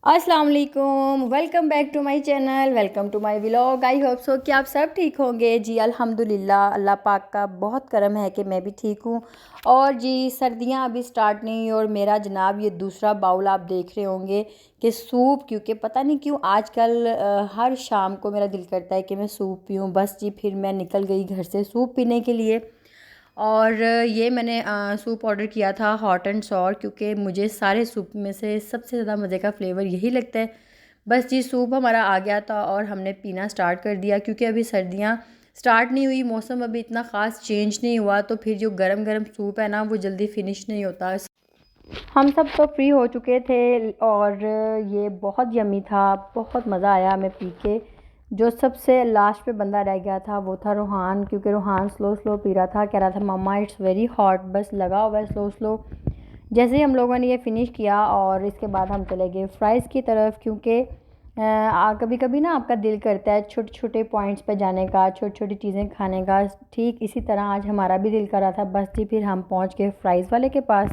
अस्सलाम वालेकुम, welcome back to my channel, welcome to my vlog. I hope so कि आप सब ठीक होंगे। जी अल्हम्दुलिल्लाह, अल्लाह पाक का बहुत करम है कि मैं भी ठीक हूँ। और जी सर्दियाँ अभी स्टार्ट नहीं, और मेरा जनाब ये दूसरा बाउल आप देख रहे होंगे कि सूप, क्योंकि पता नहीं क्यों आजकल हर शाम को मेरा दिल करता है कि मैं सूप पीऊँ। बस जी फिर मैं निकल गई घर से सूप पीने के लिए। और ये मैंने सूप ऑर्डर किया था हॉट एंड सॉर, क्योंकि मुझे सारे सूप में से सबसे ज़्यादा मज़े का फ्लेवर यही लगता है। बस जी सूप हमारा आ गया था और हमने पीना स्टार्ट कर दिया, क्योंकि अभी सर्दियाँ स्टार्ट नहीं हुई, मौसम अभी इतना ख़ास चेंज नहीं हुआ, तो फिर जो गरम गरम सूप है ना वो जल्दी फिनिश नहीं होता। हम सब तो फ्री हो चुके थे और ये बहुत यम्मी था, बहुत मज़ा आया हमें पी के। जो सबसे लास्ट पे बंदा रह गया था वो था रूहान, क्योंकि रूहान स्लो स्लो पी रहा था, कह रहा था मम्मा इट्स वेरी हॉट, बस लगा हुआ है स्लो स्लो। जैसे ही हम लोगों ने ये फ़िनिश किया और इसके बाद हम चले गए फ़्राइज़ की तरफ, क्योंकि कभी कभी ना आपका दिल करता है छोटे छोटे पॉइंट्स पे जाने का, छोटी छोटी चीज़ें खाने का। ठीक इसी तरह आज हमारा भी दिल कर रहा था। बस जी फिर हम पहुंच गए फ़्राइज़ वाले के पास।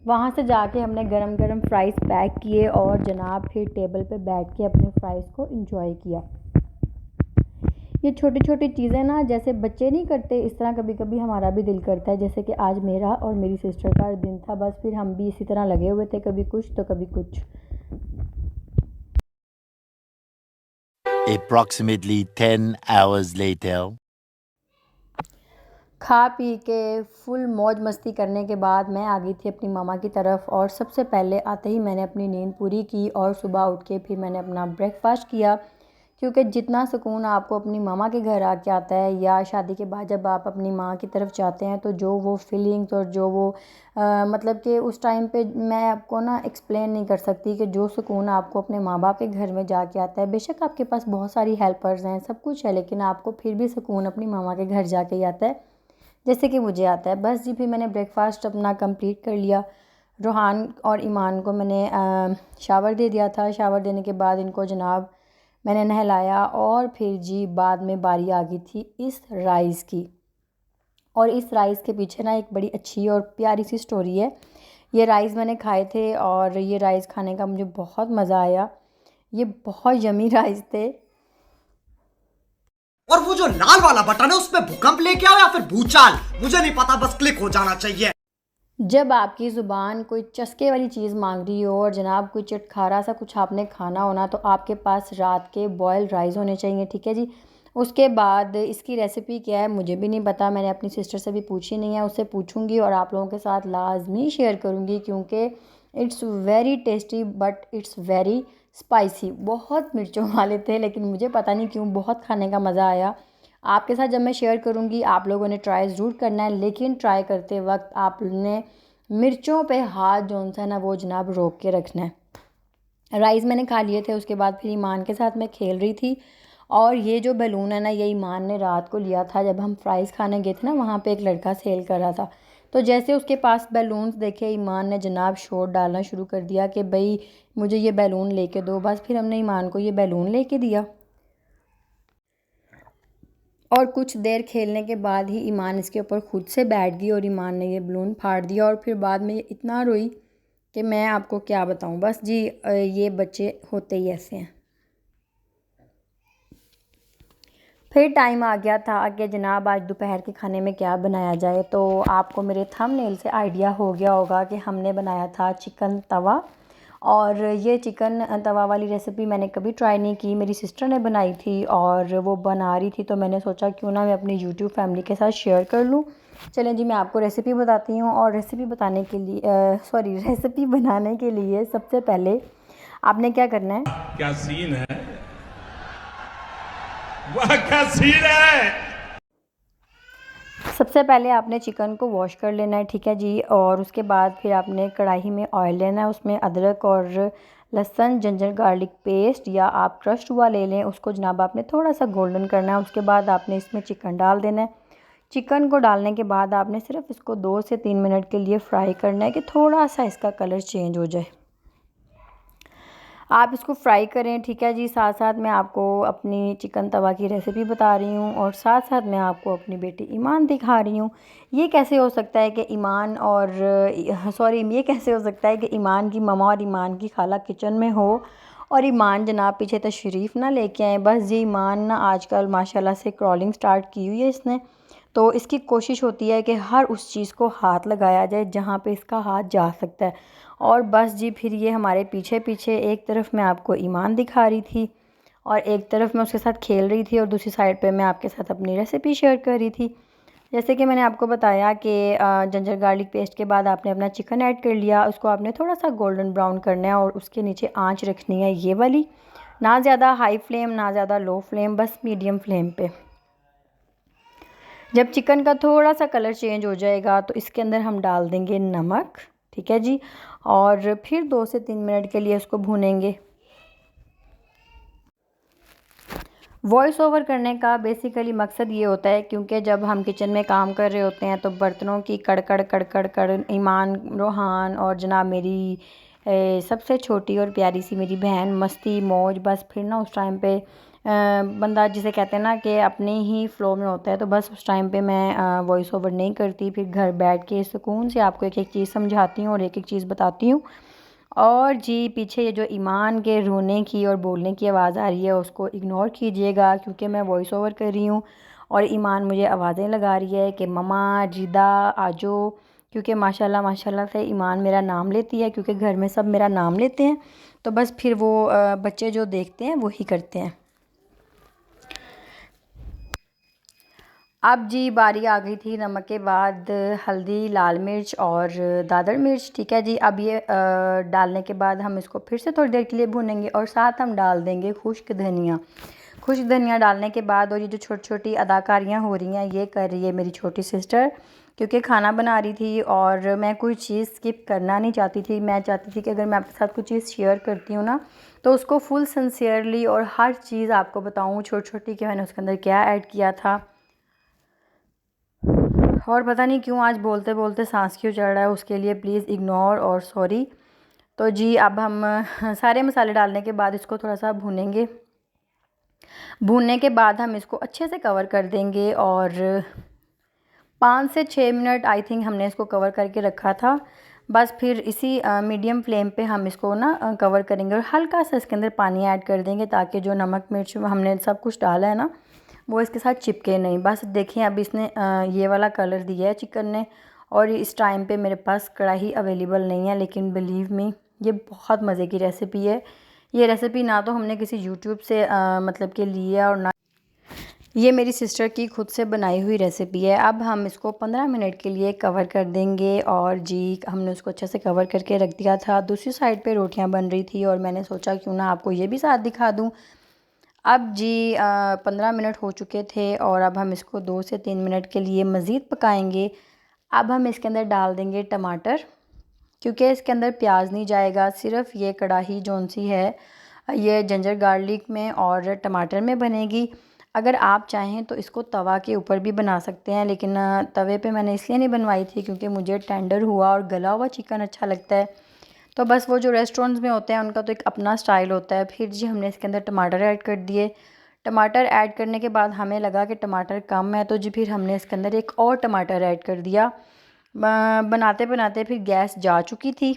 वहाँ से जाके हमने गरम गरम फ़्राइज़ पैक किए और जनाब फिर टेबल पे बैठ के अपने फ़्राइज़ को एंजॉय किया। ये छोटी छोटी चीज़ें ना जैसे बच्चे नहीं करते, इस तरह कभी कभी हमारा भी दिल करता है। जैसे कि आज मेरा और मेरी सिस्टर का दिन था, बस फिर हम भी इसी तरह लगे हुए थे, कभी कुछ तो कभी कुछ। Approximately 10 hours later. खा पी के फुल मौज मस्ती करने के बाद मैं आ गई थी अपनी मामा की तरफ, और सबसे पहले आते ही मैंने अपनी नींद पूरी की और सुबह उठ के फिर मैंने अपना ब्रेकफास्ट किया। क्योंकि जितना सुकून आपको अपनी मामा के घर आके आता है या शादी के बाद जब आप अपनी माँ की तरफ जाते हैं, तो जो वो फीलिंग्स और जो वो मतलब कि उस टाइम पे मैं आपको ना एक्सप्लेन नहीं कर सकती कि जो सुकून आपको अपने माँ बाप के घर में जाके आता है। बेशक आपके पास बहुत सारी हेल्पर्स हैं, सब कुछ है, लेकिन आपको फिर भी सुकून अपनी मामा के घर जाके ही आता है, जैसे कि मुझे आता है। बस जी फिर मैंने ब्रेकफास्ट अपना कंप्लीट कर लिया। रूहान और ईमान को मैंने शावर दे दिया था। शावर देने के बाद इनको जनाब मैंने नहलाया, और फिर जी बाद में बारी आ गई थी इस राइस की। और इस राइस के पीछे ना एक बड़ी अच्छी और प्यारी सी स्टोरी है। ये राइस मैंने खाए थे और ये राइस खाने का मुझे बहुत मज़ा आया। ये बहुत यमी राइस थे। और वो जो लाल वाला बटन है उसमें भूकंप लेके आओ या फिर भूचाल, मुझे नहीं पता, बस क्लिक हो जाना चाहिए। जब आपकी ज़ुबान कोई चस्के वाली चीज़ मांग रही हो और जनाब कोई चटखारा सा कुछ आपने खाना होना, तो आपके पास रात के बॉयल राइस होने चाहिए, ठीक है जी। उसके बाद इसकी रेसिपी क्या है मुझे भी नहीं पता, मैंने अपनी सिस्टर से भी पूछी नहीं है, उससे पूछूंगी और आप लोगों के साथ लाजमी शेयर करूंगी, क्योंकि it's very tasty but it's very spicy. बहुत मिर्चों वाले थे, लेकिन मुझे पता नहीं क्यों बहुत खाने का मज़ा आया। आपके साथ जब मैं शेयर करूंगी आप लोगों ने ट्राई ज़रूर करना है, लेकिन ट्राई करते वक्त आपने मिर्चों पे हाथ जो सा है ना वो जनाब रोक के रखना है। राइस मैंने खा लिए थे, उसके बाद फिर ईमान के साथ मैं खेल रही थी। और ये जो बैलून है ना, ये ईमान ने रात को लिया था जब हम फ्राइज़ खाने गए थे ना, वहाँ पे एक लड़का सेल कर रहा था। तो जैसे उसके पास बैलून्स देखे, ईमान ने जनाब शोर डालना शुरू कर दिया कि भाई मुझे ये बैलून लेके दो। बस फिर हमने ईमान को ये बैलून लेके दिया, और कुछ देर खेलने के बाद ही ईमान इसके ऊपर खुद से बैठ गई और ईमान ने ये बलून फाड़ दिया। और फिर बाद में ये इतना रोई कि मैं आपको क्या बताऊं। बस जी ये बच्चे होते ही ऐसे हैं। फिर टाइम आ गया था कि जनाब आज दोपहर के खाने में क्या बनाया जाए। तो आपको मेरे थंबनेल से आइडिया हो गया होगा कि हमने बनाया था चिकन तवा। और ये चिकन तवा वाली रेसिपी मैंने कभी ट्राई नहीं की, मेरी सिस्टर ने बनाई थी और वो बना रही थी, तो मैंने सोचा क्यों ना मैं अपनी यूट्यूब फैमिली के साथ शेयर कर लूँ। चलें जी मैं आपको रेसिपी बताती हूँ। और रेसिपी बताने के लिए रेसिपी बनाने के लिए सबसे पहले आपने क्या करना है। क्या सीन है। वाह क्या सीन है। सबसे पहले आपने चिकन को वॉश कर लेना है, ठीक है जी। और उसके बाद फिर आपने कढ़ाई में ऑयल लेना है, उसमें अदरक और लहसुन जिंजर गार्लिक पेस्ट या आप क्रश्ड हुआ ले लें, उसको जनाब आपने थोड़ा सा गोल्डन करना है। उसके बाद आपने इसमें चिकन डाल देना है। चिकन को डालने के बाद आपने सिर्फ इसको 2 से 3 मिनट के लिए फ्राई करना है कि थोड़ा सा इसका कलर चेंज हो जाए। आप इसको फ्राई करें, ठीक है जी। साथ साथ मैं आपको अपनी चिकन तवा की रेसिपी बता रही हूँ और साथ साथ मैं आपको अपनी बेटी ईमान दिखा रही हूँ। ये कैसे हो सकता है कि ईमान और ये कैसे हो सकता है कि ईमान की ममा और ईमान की खाला किचन में हो और ईमान जनाब पीछे तशरीफ़ ना लेके आए। बस जी ईमान ना आजकल माशाल्लाह से क्रॉलिंग स्टार्ट की हुई है इसने, तो इसकी कोशिश होती है कि हर उस चीज़ को हाथ लगाया जाए जहाँ पे इसका हाथ जा सकता है। और बस जी फिर ये हमारे पीछे पीछे, एक तरफ मैं आपको ईमान दिखा रही थी और एक तरफ मैं उसके साथ खेल रही थी और दूसरी साइड पे मैं आपके साथ अपनी रेसिपी शेयर कर रही थी। जैसे कि मैंने आपको बताया कि जिंजर गार्लिक पेस्ट के बाद आपने अपना चिकन ऐड कर लिया, उसको आपने थोड़ा सा गोल्डन ब्राउन करना है और उसके नीचे आंच रखनी है ये वाली, ना ज़्यादा हाई फ्लेम ना ज़्यादा लो फ्लेम, बस मीडियम फ्लेम पे। जब चिकन का थोड़ा सा कलर चेंज हो जाएगा तो इसके अंदर हम डाल देंगे नमक, ठीक है जी, और फिर 2 से 3 मिनट के लिए उसको भूनेंगे। वॉइस ओवर करने का बेसिकली मकसद ये होता है क्योंकि जब हम किचन में काम कर रहे होते हैं तो बर्तनों की कड़कड़ कड़कड़ कड़ ईमान, रोहान और जनाब मेरी सबसे छोटी और प्यारी सी मेरी बहन मस्ती मौज, बस फिर ना उस टाइम पे बंदा जिसे कहते हैं ना कि अपने ही फ़्लो में होता है, तो बस उस टाइम पे मैं वॉइस ओवर नहीं करती। फिर घर बैठ के सुकून से आपको एक एक चीज़ समझाती हूँ और एक एक चीज़ बताती हूँ। और जी पीछे ये जो ईमान के रोने की और बोलने की आवाज़ आ रही है उसको इग्नोर कीजिएगा क्योंकि मैं वॉइस ओवर कर रही हूँ और ईमान मुझे आवाज़ें लगा रही है कि मम्मा जिदा आजो, क्योंकि माशाल्लाह माशाल्लाह से ईमान मेरा नाम लेती है क्योंकि घर में सब मेरा नाम लेते हैं, तो बस फिर वो बच्चे जो देखते हैं वही करते हैं। अब जी बारी आ गई थी नमक के बाद हल्दी, लाल मिर्च और दादर मिर्च, ठीक है जी। अब ये डालने के बाद हम इसको फिर से थोड़ी देर के लिए भूनेंगे और साथ हम डाल देंगे खुश्क धनिया। खुश्क धनिया डालने के बाद और ये जो छोटी छोटी अदाकारियाँ हो रही हैं ये कर रही है मेरी छोटी सिस्टर, क्योंकि खाना बना रही थी और मैं कोई चीज़ स्किप करना नहीं चाहती थी। मैं चाहती थी कि अगर मैं आपके साथ कोई चीज़ शेयर करती हूँ ना तो उसको फुल सिंसियरली और हर चीज़ आपको बताऊँ छोटी छोटी कि मैंने उसके अंदर क्या ऐड किया था। और पता नहीं क्यों आज बोलते बोलते सांस क्यों चढ़ रहा है, उसके लिए प्लीज़ इग्नोर और सॉरी। तो जी अब हम सारे मसाले डालने के बाद इसको थोड़ा सा भूनेंगे। भूनने के बाद हम इसको अच्छे से कवर कर देंगे और 5 से 6 मिनट आई थिंक हमने इसको कवर करके रखा था। बस फिर इसी मीडियम फ्लेम पे हम इसको ना कवर करेंगे और हल्का सा इसके अंदर पानी ऐड कर देंगे ताकि जो नमक मिर्च हमने सब कुछ डाला है ना वो इसके साथ चिपके नहीं। बस देखिए अब इसने ये वाला कलर दिया है चिकन ने, और इस टाइम पे मेरे पास कढ़ाई अवेलेबल नहीं है, लेकिन बिलीव मी ये बहुत मज़े की रेसिपी है। ये रेसिपी ना तो हमने किसी यूट्यूब से मतलब के ली है और ना ये मेरी सिस्टर की खुद से बनाई हुई रेसिपी है। अब हम इसको 15 मिनट के लिए कवर कर देंगे और जी हमने उसको अच्छे से कवर करके रख दिया था। दूसरी साइड पे रोटियां बन रही थी और मैंने सोचा क्यों ना आपको ये भी साथ दिखा दूं। अब जी 15 मिनट हो चुके थे और अब हम इसको 2 से 3 मिनट के लिए मज़ीद पकाएंगे। अब हम इसके अंदर डाल देंगे टमाटर, क्योंकि इसके अंदर प्याज नहीं जाएगा, सिर्फ ये कढ़ाई जौन सी है ये जिंजर गार्लिक में और टमाटर में बनेगी। अगर आप चाहें तो इसको तवा के ऊपर भी बना सकते हैं, लेकिन तवे पे मैंने इसलिए नहीं बनवाई थी क्योंकि मुझे टेंडर हुआ और गला हुआ चिकन अच्छा लगता है। तो बस वो जो रेस्टोरेंट्स में होते हैं उनका तो एक अपना स्टाइल होता है। फिर जी हमने इसके अंदर टमाटर ऐड कर दिए। टमाटर ऐड करने के बाद हमें लगा कि टमाटर कम है, तो जी फिर हमने इसके अंदर एक और टमाटर ऐड कर दिया। बनाते बनाते फिर गैस जा चुकी थी।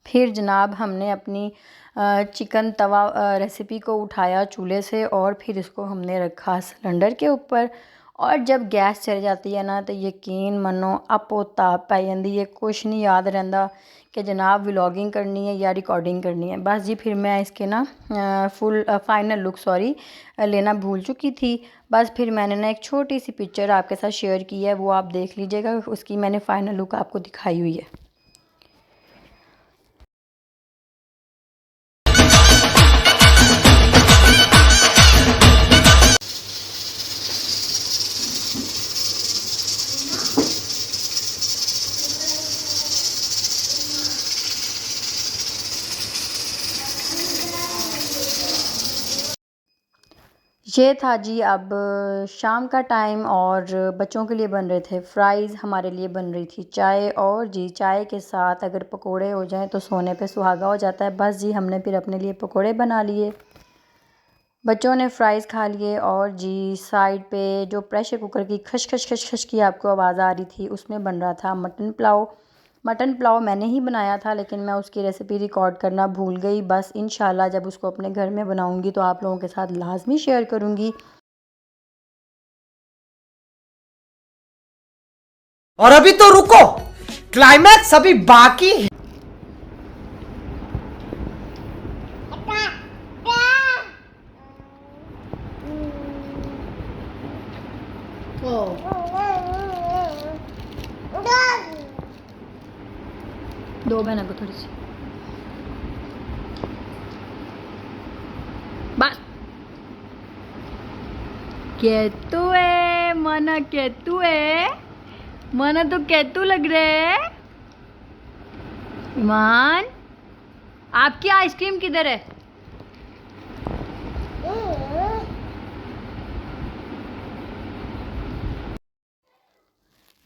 फिर जनाब हमने अपनी चिकन तवा रेसिपी को उठाया चूल्हे से और फिर इसको हमने रखा सिलेंडर के ऊपर। और जब गैस चल जाती है ना तो यकीन मनो आपो ताप पै जाती है, कुछ नहीं याद रहता कि जनाब व्लॉगिंग करनी है या रिकॉर्डिंग करनी है। बस जी फिर मैं इसके ना फुल फाइनल लुक लेना भूल चुकी थी। बस फिर मैंने ना एक छोटी सी पिक्चर आपके साथ शेयर की है, वो आप देख लीजिएगा, उसकी मैंने फ़ाइनल लुक आपको दिखाई हुई है। ये था जी अब शाम का टाइम और बच्चों के लिए बन रहे थे फ्राइज़, हमारे लिए बन रही थी चाय। और जी चाय के साथ अगर पकोड़े हो जाएं तो सोने पे सुहागा हो जाता है। बस जी हमने फिर अपने लिए पकोड़े बना लिए, बच्चों ने फ्राइज़ खा लिए। और जी साइड पे जो प्रेशर कुकर की खश खश खश खश की आपको आवाज़ आ रही थी, उसमें बन रहा था मटन पुलाव। मटन पुलाव मैंने ही बनाया था, लेकिन मैं उसकी रेसिपी रिकॉर्ड करना भूल गई। बस इंशाल्लाह जब उसको अपने घर में बनाऊंगी तो आप लोगों के साथ लाजमी शेयर करूंगी। और अभी तो रुको, क्लाइमैक्स अभी बाकी है। दो बहना को थोड़ी सी बस केतु है माना, केतु है माना, तो केतु लग रहे है। ईमान आपकी आइसक्रीम किधर है?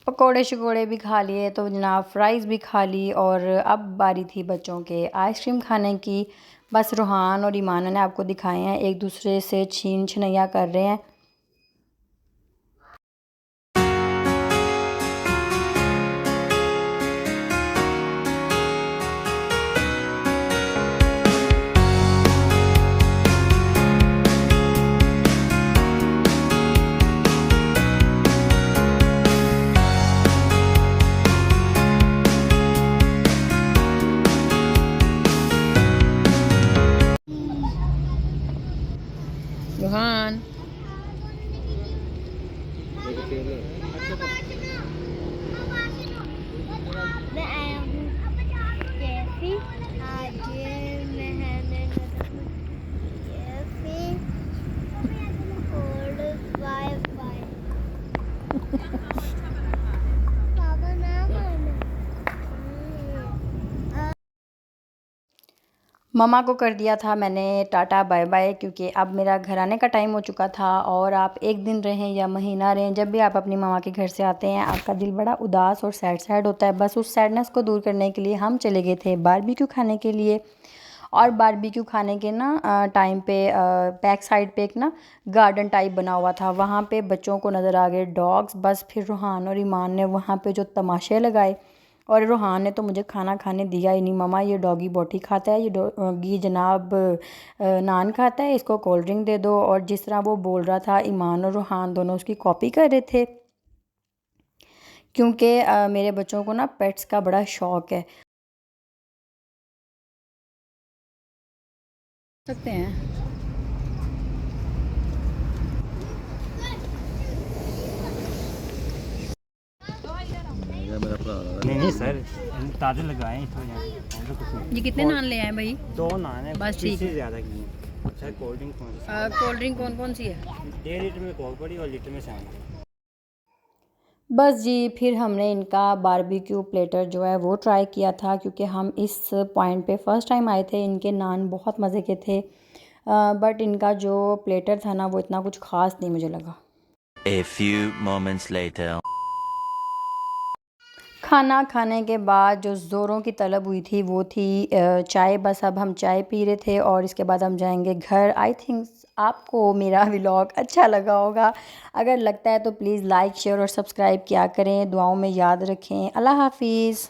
पकोड़े शकोड़े भी खा लिए तो जनाब फ्राइज़ भी खा ली, और अब बारी थी बच्चों के आइसक्रीम खाने की। बस रूहान और ईमान ने आपको दिखाए हैं एक दूसरे से छीन छनैया कर रहे हैं। रूहान मैं आया हूँ कैफी। आज मैंने कैफी और वाईफाई। पापा नाम आना। ममा को कर दिया था मैंने टाटा बाय बाय, क्योंकि अब मेरा घर आने का टाइम हो चुका था। और आप एक दिन रहें या महीना रहें, जब भी आप अपनी ममा के घर से आते हैं आपका दिल बड़ा उदास और सैड सैड होता है। बस उस सैडनेस को दूर करने के लिए हम चले गए थे बारबेक्यू खाने के लिए। और बारबेक्यू खाने के ना टाइम पे बैक साइड पे एक ना गार्डन टाइप बना हुआ था, वहाँ पे बच्चों को नज़र आ गए डॉग्स। बस फिर रूहान और ईमान ने वहाँ पे जो तमाशे लगाए, और रूहान ने तो मुझे खाना खाने दिया ही नहीं। ममा ये डॉगी बोटी खाता है, ये डॉगी जनाब नान खाता है, इसको कोल्ड ड्रिंक दे दो। और जिस तरह वो बोल रहा था, ईमान और रूहान दोनों उसकी कॉपी कर रहे थे, क्योंकि मेरे बच्चों को ना पेट्स का बड़ा शौक़ है। सकते हैं नहीं सर, ताज़े लगाए हैं इसमें। ये कितने नान ले आए भाई? 2 नान है, बस ठीक है। ज़्यादा की sir. Cold drink cold drink कौन कौन सी है? 1.5 लीटर में कोक पड़ी और लीटर में 7। बस जी फिर हमने इनका बारबेक्यू प्लेटर जो है वो ट्राई किया था, क्योंकि हम इस पॉइंट पे फ़र्स्ट टाइम आए थे। इनके नान बहुत मज़े के थे, बट इनका जो प्लेटर था ना वो इतना कुछ ख़ास नहीं मुझे लगा। A few moments later. खाना खाने के बाद जो ज़ोरों की तलब हुई थी वो थी चाय। बस अब हम चाय पी रहे थे और इसके बाद हम जाएंगे घर। आई थिंक आपको मेरा व्लॉग अच्छा लगा होगा। अगर लगता है तो प्लीज़ लाइक शेयर और सब्सक्राइब किया करें। दुआओं में याद रखें। अल्लाह हाफिज़।